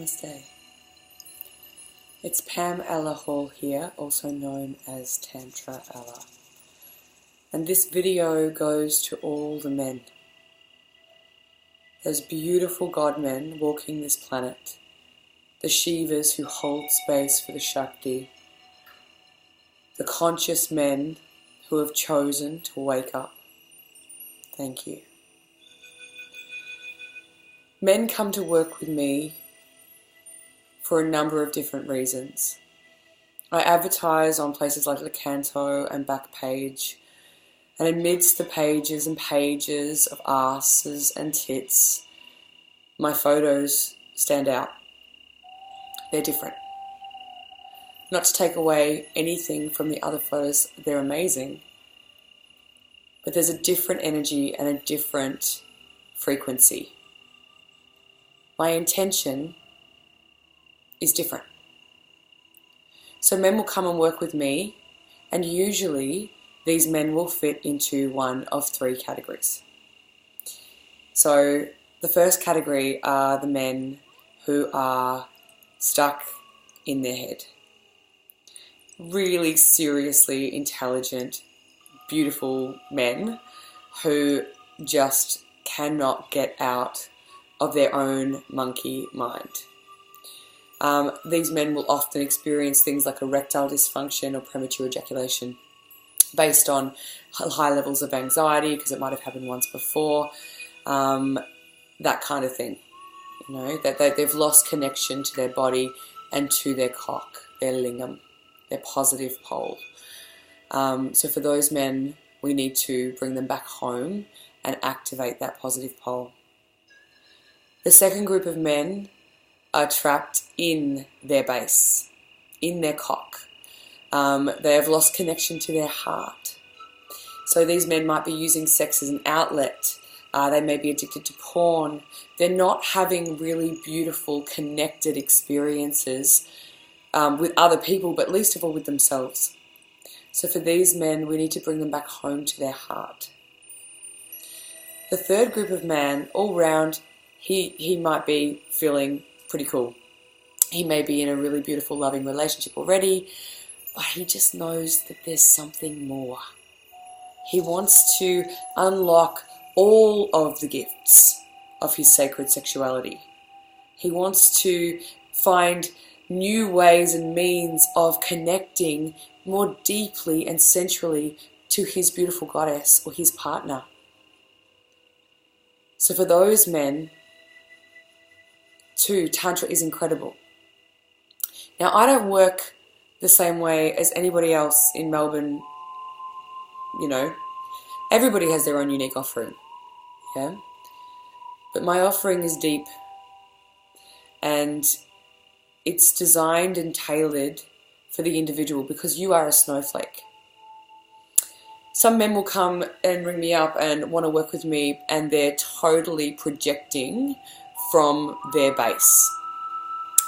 Namaste. It's Pam Ella Hall here, also known as Tantra Ella. And this video goes to all the men. Those beautiful God men walking this planet. The Shivas who hold space for the Shakti. The conscious men who have chosen to wake up. Thank you. Men come to work with me for a number of different reasons. I advertise on places like Lecanto and Backpage, and amidst the pages and pages of asses and tits, my photos stand out. They're different. Not to take away anything from the other photos, they're amazing, but there's a different energy and a different frequency. My intention is different. So men will come and work with me, and usually these men will fit into one of three categories. So the first category are the men who are stuck in their head. Really seriously intelligent, beautiful men who just cannot get out of their own monkey mind. These men will often experience things like erectile dysfunction or premature ejaculation based on high levels of anxiety because it might have happened once before, that kind of thing. You know, that they've lost connection to their body and to their cock, their lingam, their positive pole. So for those men, we need to bring them back home and activate that positive pole. The second group of men are trapped in their base, in their cock. They have lost connection to their heart. So these men might be using sex as an outlet. They may be addicted to porn. They're not having really beautiful, connected experiences with other people, but least of all with themselves. So for these men, we need to bring them back home to their heart. The third group of man, all round, he might be feeling pretty cool. He may be in a really beautiful, loving relationship already, but he just knows that there's something more. He wants to unlock all of the gifts of his sacred sexuality. He wants to find new ways and means of connecting more deeply and sensually to his beautiful goddess or his partner. So for those men, too, Tantra is incredible. Now, I don't work the same way as anybody else in Melbourne, you know. Everybody has their own unique offering, yeah? But my offering is deep, and it's designed and tailored for the individual because you are a snowflake. Some men will come and ring me up and want to work with me, and they're totally projecting from their base.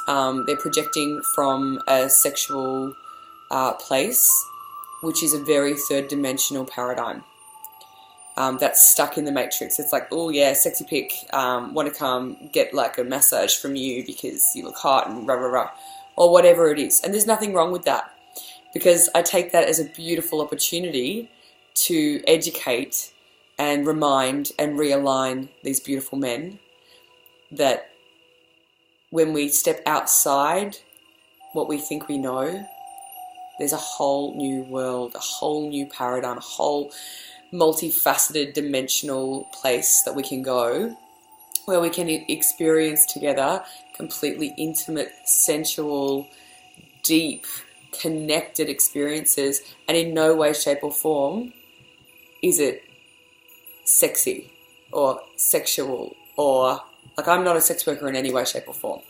They're projecting from a sexual place, which is a very third-dimensional paradigm. That's stuck in the matrix. It's like, oh yeah, sexy pic, want to come get like a massage from you because you look hot and rah rah rah, or whatever it is. And there's nothing wrong with that, because I take that as a beautiful opportunity to educate and remind and realign these beautiful men that when we step outside what we think we know, there's a whole new world, a whole new paradigm, a whole multifaceted dimensional place that we can go where we can experience together completely intimate, sensual, deep, connected experiences, and in no way, shape or form is it sexy or sexual or like I'm not a sex worker in any way, shape or form.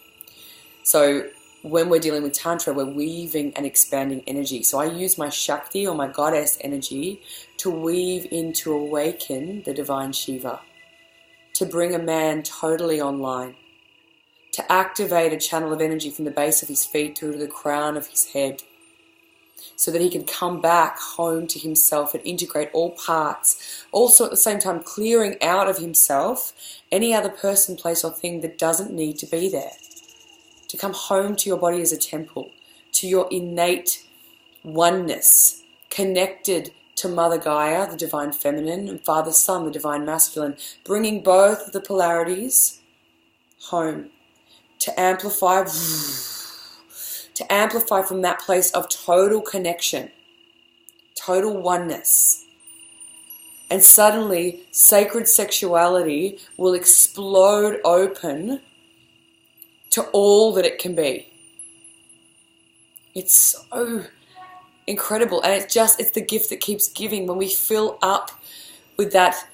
So when we're dealing with Tantra, we're weaving and expanding energy. So I use my Shakti or my goddess energy to weave in to awaken the divine Shiva, to bring a man totally online, to activate a channel of energy from the base of his feet through to the crown of his head, so that he can come back home to himself and integrate all parts, also at the same time clearing out of himself any other person, place or thing that doesn't need to be there. to come home to your body as a temple, to your innate oneness, connected to Mother Gaia, the divine feminine, and Father Sun, the divine masculine, bringing both the polarities home to amplify from that place of total connection, total oneness. And suddenly, sacred sexuality will explode open to all that it can be. It's so incredible. And it's the gift that keeps giving. When we fill up with that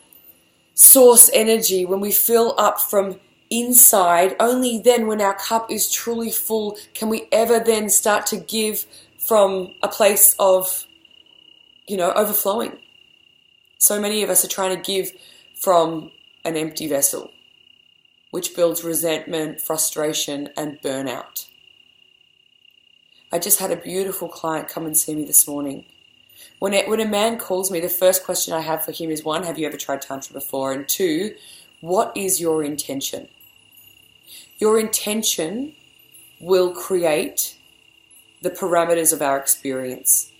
source energy, when we fill up from inside, only then, when our cup is truly full, can we ever then start to give from a place of, overflowing. So many of us are trying to give from an empty vessel, which builds resentment, frustration, and burnout. I just had a beautiful client come and see me this morning. When a man calls me, the first question I have for him is, 1, have you ever tried Tantra before? And 2, what is your intention? Your intention will create the parameters of our experience.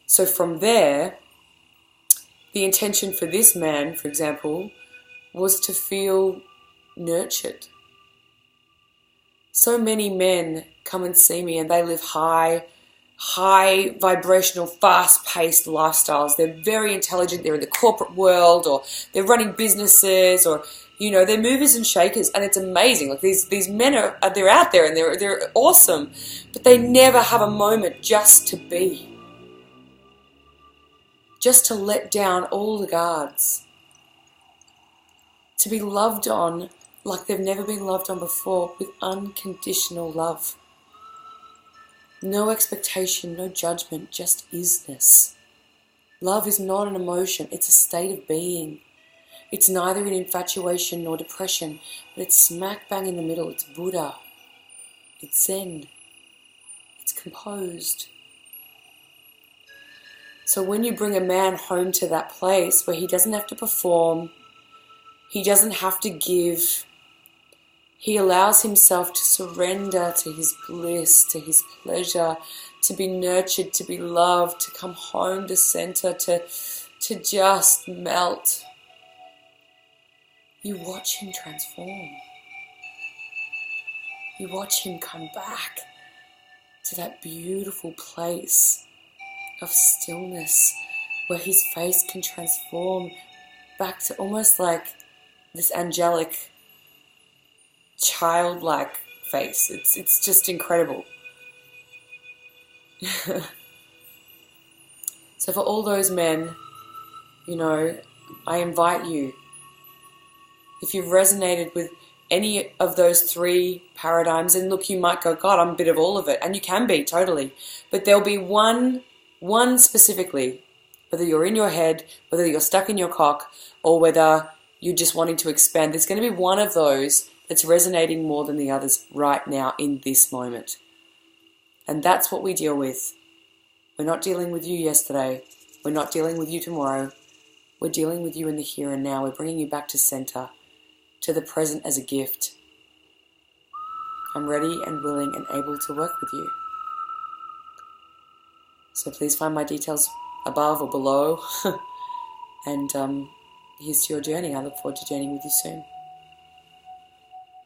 So from there, the intention for this man, for example, was to feel nurtured. So many men come and see me and they live high vibrational, fast-paced lifestyles. They're very intelligent. They're in the corporate world, or they're running businesses, or they're movers and shakers, and it's amazing. Like these men they're out there and they're awesome, but they never have a moment just to be, just to let down all the guards, to be loved on like they've never been loved on before, with unconditional love. No expectation, no judgment, just isness. Love is not an emotion, it's a state of being. It's neither an infatuation nor depression, but it's smack bang in the middle. It's Buddha. It's Zen. It's composed. So when you bring a man home to that place where he doesn't have to perform, he doesn't have to give, he allows himself to surrender to his bliss, to his pleasure, to be nurtured, to be loved, to come home to center, to just melt. You watch him transform. You watch him come back to that beautiful place of stillness where his face can transform back to almost like this angelic, childlike face. It's just incredible. So for all those men, I invite you, if you've resonated with any of those 3 paradigms, and look, you might go, God, I'm a bit of all of it, and you can be, totally, but there'll be one specifically, whether you're in your head, whether you're stuck in your cock, or whether you're just wanting to expand, there's going to be one of those that's resonating more than the others right now in this moment. And that's what we deal with. We're not dealing with you yesterday. We're not dealing with you tomorrow. We're dealing with you in the here and now. We're bringing you back to center, to the present as a gift. I'm ready and willing and able to work with you. So please find my details above or below. And here's to your journey. I look forward to journeying with you soon.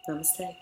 Namaste.